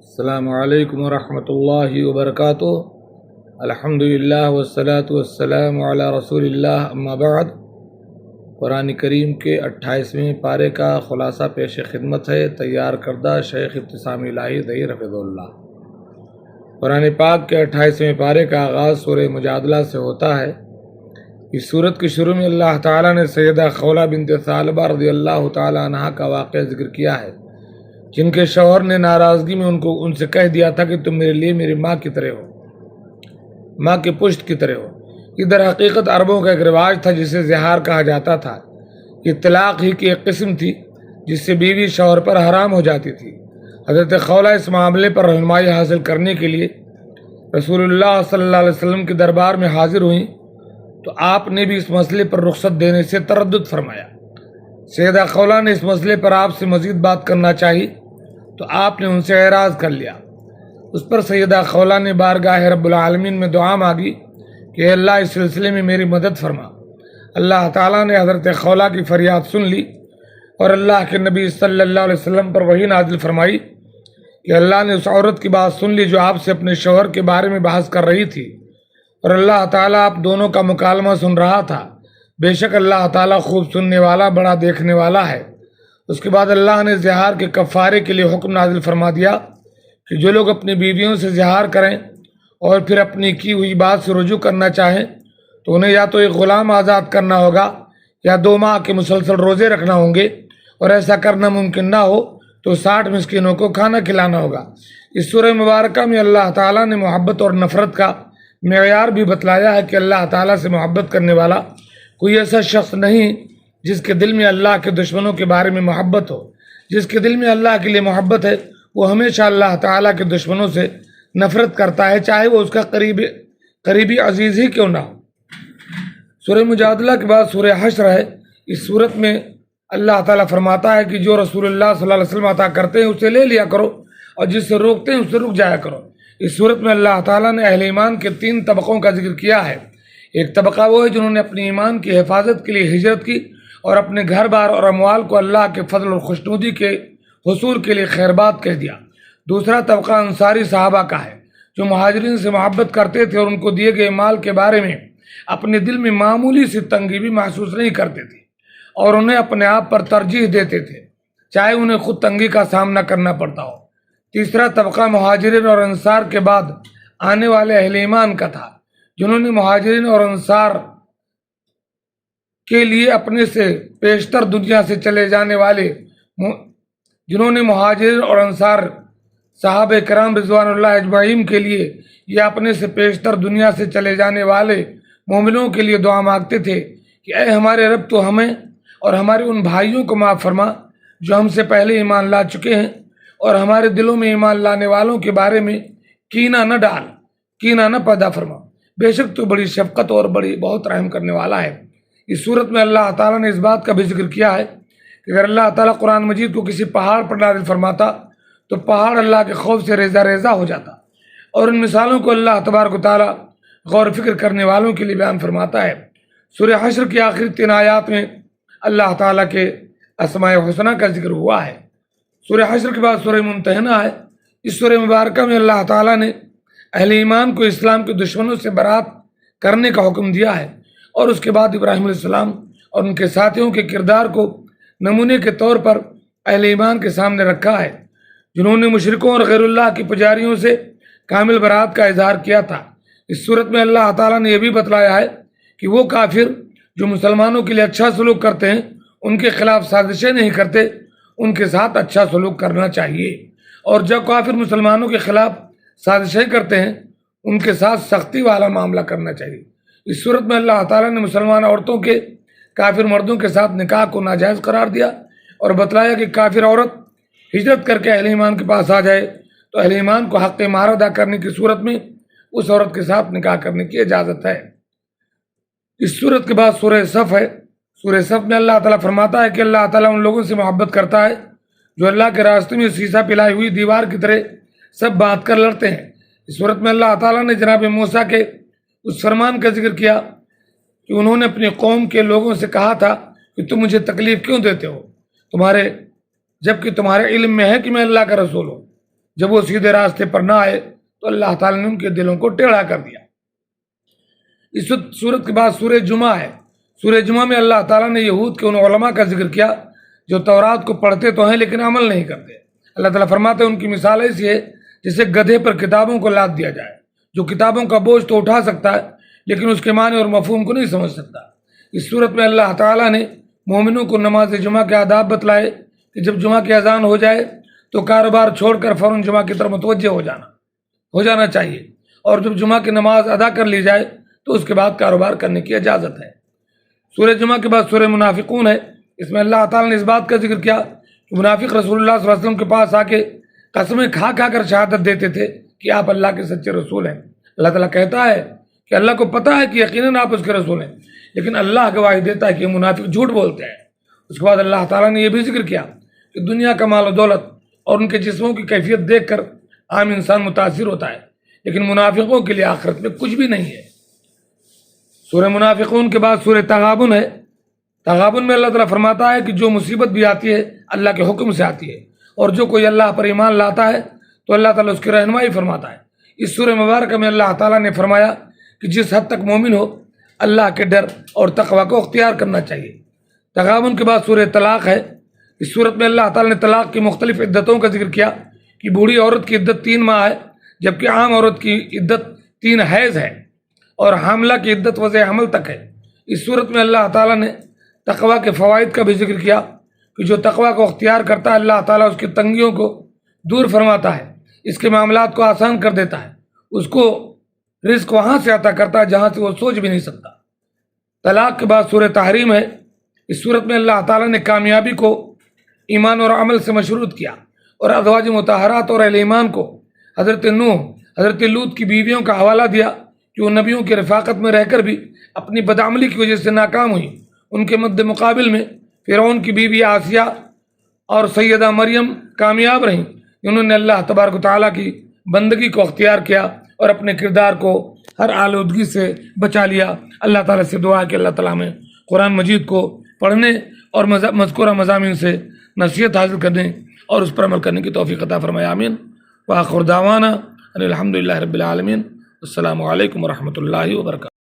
السلام علیکم ورحمۃ اللہ وبرکاتہ۔ الحمدللہ والصلاة والسلام علی رسول اللہ، اما بعد۔ قرآن کریم کے 28ویں پارے کا خلاصہ پیش خدمت ہے، تیار کردہ شیخ ابتسام الہی دئی رفیع اللہ۔ قرآن پاک کے 28ویں پارے کا آغاز سورہ مجادلہ سے ہوتا ہے۔ اس سورت کی شروع میں اللہ تعالیٰ نے سیدہ خولہ بنت ثعلبہ رضی اللہ تعالیٰ عنہا کا واقعہ ذکر کیا ہے، جن کے شوہر نے ناراضگی میں ان سے کہہ دیا تھا کہ تم میرے لیے میری ماں کی طرح ہو، ماں کے پشت کی طرح ہو۔ یہ در حقیقت عربوں کا ایک رواج تھا جسے زہار کہا جاتا تھا۔ یہ طلاق ہی کی ایک قسم تھی جس سے بیوی شوہر پر حرام ہو جاتی تھی۔ حضرت خولہ اس معاملے پر رہنمائی حاصل کرنے کے لیے رسول اللہ صلی اللہ علیہ وسلم کے دربار میں حاضر ہوئیں تو آپ نے بھی اس مسئلے پر رخصت دینے سے تردد فرمایا۔ سیدہ خولہ نے اس مسئلے پر آپ سے مزید بات کرنا چاہی تو آپ نے ان سے اعراض کر لیا۔ اس پر سیدہ خولہ نے بارگاہ رب العالمین میں دعا مانگی کہ اے اللہ اس سلسلے میں میری مدد فرما۔ اللہ تعالیٰ نے حضرت خولہ کی فریاد سن لی اور اللہ کے نبی صلی اللہ علیہ وسلم پر وحی نازل فرمائی کہ اللہ نے اس عورت کی بات سن لی جو آپ سے اپنے شوہر کے بارے میں بحث کر رہی تھی، اور اللہ تعالیٰ آپ دونوں کا مکالمہ سن رہا تھا۔ بے شک اللہ تعالیٰ خوب سننے والا، بڑا دیکھنے والا ہے۔ اس کے بعد اللہ نے زہار کے کفارے کے لیے حکم نازل فرما دیا کہ جو لوگ اپنی بیویوں سے زہار کریں اور پھر اپنی کی ہوئی بات سے رجوع کرنا چاہیں تو انہیں یا تو ایک غلام آزاد کرنا ہوگا یا 2 ماہ کے مسلسل روزے رکھنا ہوں گے، اور ایسا کرنا ممکن نہ ہو تو 60 مسکینوں کو کھانا کھلانا ہوگا۔ اس سورہ مبارکہ میں اللہ تعالیٰ نے محبت اور نفرت کا معیار بھی بتلایا ہے کہ اللہ تعالیٰ سے محبت کرنے والا کوئی ایسا شخص نہیں جس کے دل میں اللہ کے دشمنوں کے بارے میں محبت ہو۔ جس کے دل میں اللہ کے لیے محبت ہے وہ ہمیشہ اللہ تعالیٰ کے دشمنوں سے نفرت کرتا ہے، چاہے وہ اس کا قریبی عزیز ہی کیوں نہ ہو۔ سورہ مجادلہ کے بعد سورہ حشر ہے۔ اس صورت میں اللہ تعالیٰ فرماتا ہے کہ جو رسول اللہ صلی اللہ علیہ وسلم عطا کرتے ہیں اسے لے لیا کرو، اور جس سے روکتے ہیں اس سے رک جایا کرو۔ اس صورت میں اللہ تعالیٰ نے اہل ایمان کے 3 طبقوں کا ذکر کیا ہے۔ ایک طبقہ وہ ہے جنہوں نے اپنے ایمان کی حفاظت کے لیے ہجرت کی اور اپنے گھر بار اور اموال کو اللہ کے فضل اور خوشنودی کے حصول کے لیے خیرباد کہہ دیا۔ دوسرا طبقہ انصاری صحابہ کا ہے جو مہاجرین سے محبت کرتے تھے اور ان کو دیے گئے مال کے بارے میں اپنے دل میں معمولی سی تنگی بھی محسوس نہیں کرتے تھے اور انہیں اپنے آپ پر ترجیح دیتے تھے، چاہے انہیں خود تنگی کا سامنا کرنا پڑتا ہو۔ تیسرا طبقہ مہاجرین اور انصار کے بعد آنے والے اہل ایمان کا تھا، جنہوں نے مہاجرین اور انصار کے لیے اپنے سے پیشتر دنیا سے چلے جانے والے مہاجرین اور انصار صحابہ کرام رضوان اللہ اجمعین کے لیے یا اپنے سے پیشتر دنیا سے چلے جانے والے مومنوں کے لیے دعا مانگتے تھے کہ اے ہمارے رب تو ہمیں اور ہمارے ان بھائیوں کو معاف فرما جو ہم سے پہلے ایمان لا چکے ہیں، اور ہمارے دلوں میں ایمان لانے والوں کے بارے میں کینہ نہ ڈال، کینہ نہ پیدا فرما، بے شک تو بڑی شفقت اور بہت رحم کرنے والا ہے۔ اس صورت میں اللہ تعالیٰ نے اس بات کا بھی ذکر کیا ہے کہ اگر اللہ تعالیٰ قرآن مجید کو کسی پہاڑ پر نازل فرماتا تو پہاڑ اللہ کے خوف سے ریزہ ریزہ ہو جاتا، اور ان مثالوں کو اللہ تبارک و تعالیٰ غور و فکر کرنے والوں کے لیے بیان فرماتا ہے۔ سورہ حشر کی آخری 3 آیات میں اللہ تعالیٰ کے اسماء حسنہ کا ذکر ہوا ہے۔ سورہ حشر کے بعد سورہ ممتحنہ ہے۔ اس سورہ مبارکہ میں اللہ تعالیٰ نے اہل ایمان کو اسلام کے دشمنوں سے برات کرنے کا حکم دیا ہے، اور اس کے بعد ابراہیم علیہ السلام اور ان کے ساتھیوں کے کردار کو نمونے کے طور پر اہل ایمان کے سامنے رکھا ہے، جنہوں نے مشرکوں اور غیر اللہ کی پجاریوں سے کامل برات کا اظہار کیا تھا۔ اس صورت میں اللہ تعالیٰ نے یہ بھی بتلایا ہے کہ وہ کافر جو مسلمانوں کے لیے اچھا سلوک کرتے ہیں، ان کے خلاف سازشیں نہیں کرتے، ان کے ساتھ اچھا سلوک کرنا چاہیے، اور جو کافر مسلمانوں کے خلاف سازشیں کرتے ہیں ان کے ساتھ سختی والا معاملہ کرنا چاہیے۔ اس صورت میں اللہ تعالیٰ نے مسلمان عورتوں کے کافر مردوں کے ساتھ نکاح کو ناجائز قرار دیا اور بتلایا کہ کافر عورت ہجرت کر کے اہل ایمان کے پاس آ جائے تو اہل ایمان کو حق مہر ادا کرنے کی صورت میں اس عورت کے ساتھ نکاح کرنے کی اجازت ہے۔ اس صورت کے بعد سورہ صف ہے۔ سورہ صف میں اللہ تعالیٰ فرماتا ہے کہ اللہ تعالیٰ ان لوگوں سے محبت کرتا ہے جو اللہ کے راستے میں سیسا پلائی ہوئی دیوار کی طرح سب بات کر لڑتے ہیں۔ اس صورت میں اللہ تعالیٰ نے جناب موسیٰ کے اس فرمان کا ذکر کیا کہ انہوں نے اپنی قوم کے لوگوں سے کہا تھا کہ تم مجھے تکلیف کیوں دیتے ہو، جبکہ تمہارے علم میں ہے کہ میں اللہ کا رسول ہوں۔ جب وہ سیدھے راستے پر نہ آئے تو اللہ تعالیٰ نے ان کے دلوں کو ٹیڑھا کر دیا۔ اس سورت کے بعد سورہ جمعہ ہے۔ سورہ جمعہ میں اللہ تعالیٰ نے یہود کے ان علماء کا ذکر کیا جو تورات کو پڑھتے تو ہیں لیکن عمل نہیں کرتے۔ اللہ تعالیٰ فرماتے ہیں ان کی مثال ایسی ہے جسے گدھے پر کتابوں کو لاد دیا جائے، جو کتابوں کا بوجھ تو اٹھا سکتا ہے لیکن اس کے معنی اور مفہوم کو نہیں سمجھ سکتا۔ اس صورت میں اللہ تعالیٰ نے مومنوں کو نماز جمعہ کے آداب بتلائے کہ جب جمعہ کی اذان ہو جائے تو کاروبار چھوڑ کر فوراً جمعہ کی طرف متوجہ ہو جانا چاہیے، اور جب جمعہ کی نماز ادا کر لی جائے تو اس کے بعد کاروبار کرنے کی اجازت ہے۔ سورہ جمعہ کے بعد سورہ منافقون ہے۔ اس میں اللہ تعالیٰ نے اس بات کا ذکر کیا کہ منافق رسول اللہ صلی اللہ علیہ وسلم کے پاس آ کے قسمیں کھا کر شہادت دیتے تھے کہ آپ اللہ کے سچے رسول ہیں۔ اللہ تعالیٰ کہتا ہے کہ اللہ کو پتہ ہے کہ یقیناً آپ اس کے رسول ہیں، لیکن اللہ گواہی دیتا ہے کہ منافق جھوٹ بولتے ہیں۔ اس کے بعد اللہ تعالیٰ نے یہ بھی ذکر کیا کہ دنیا کا مال و دولت اور ان کے جسموں کی کیفیت دیکھ کر عام انسان متاثر ہوتا ہے، لیکن منافقوں کے لیے آخرت میں کچھ بھی نہیں ہے۔ سورہ منافقون کے بعد سورہ تغابن ہے۔ تغابن میں اللہ تعالیٰ فرماتا ہے کہ جو مصیبت بھی آتی ہے اللہ کے حکم سے آتی ہے، اور جو کوئی اللہ پر ایمان لاتا ہے تو اللہ تعالیٰ اس کی رہنمائی فرماتا ہے۔ اس سورہ مبارکہ میں اللہ تعالیٰ نے فرمایا کہ جس حد تک مومن ہو اللہ کے ڈر اور تقوی کو اختیار کرنا چاہیے۔ تغابن کے بعد سورہ طلاق ہے۔ اس صورت میں اللہ تعالیٰ نے طلاق کی مختلف عدتوں کا ذکر کیا کہ بوڑھی عورت کی عدت 3 ماہ ہے، جبکہ عام عورت کی عدت 3 حیض ہے، اور حاملہ کی عدت وضع حمل تک ہے۔ اس صورت میں اللہ تعالیٰ نے تقوی کے فوائد کا بھی ذکر کیا کہ جو تقوی کو اختیار کرتا ہے اللہ تعالیٰ اس کی تنگیوں کو دور فرماتا ہے، اس کے معاملات کو آسان کر دیتا ہے، اس کو رزق وہاں سے عطا کرتا ہے جہاں سے وہ سوچ بھی نہیں سکتا۔ طلاق کے بعد سورہ تحریم ہے۔ اس صورت میں اللہ تعالیٰ نے کامیابی کو ایمان اور عمل سے مشروط کیا، اور ازواج مطہرات اور اہل ایمان کو حضرت نوح، حضرت لوط کی بیویوں کا حوالہ دیا کہ وہ نبیوں کی رفاقت میں رہ کر بھی اپنی بدعملی کی وجہ سے ناکام ہوئی۔ ان کے مد مقابل میں فرعون کی بیوی آسیہ اور سیدہ مریم کامیاب رہیں، انہوں نے اللہ تبارک و تعالیٰ کی بندگی کو اختیار کیا اور اپنے کردار کو ہر آلودگی سے بچا لیا۔ اللہ تعالیٰ سے دعا ہے کہ اللہ تعالیٰ ہمیں قرآن مجید کو پڑھنے اور مذکورہ مضامین سے نصیحت حاصل کرنے اور اس پر عمل کرنے کی توفیق عطا فرمائے، آمین۔ وآخر دعوانا ان الحمد للہ رب العالمین۔ السلام علیکم ورحمۃ اللہ وبرکاتہ۔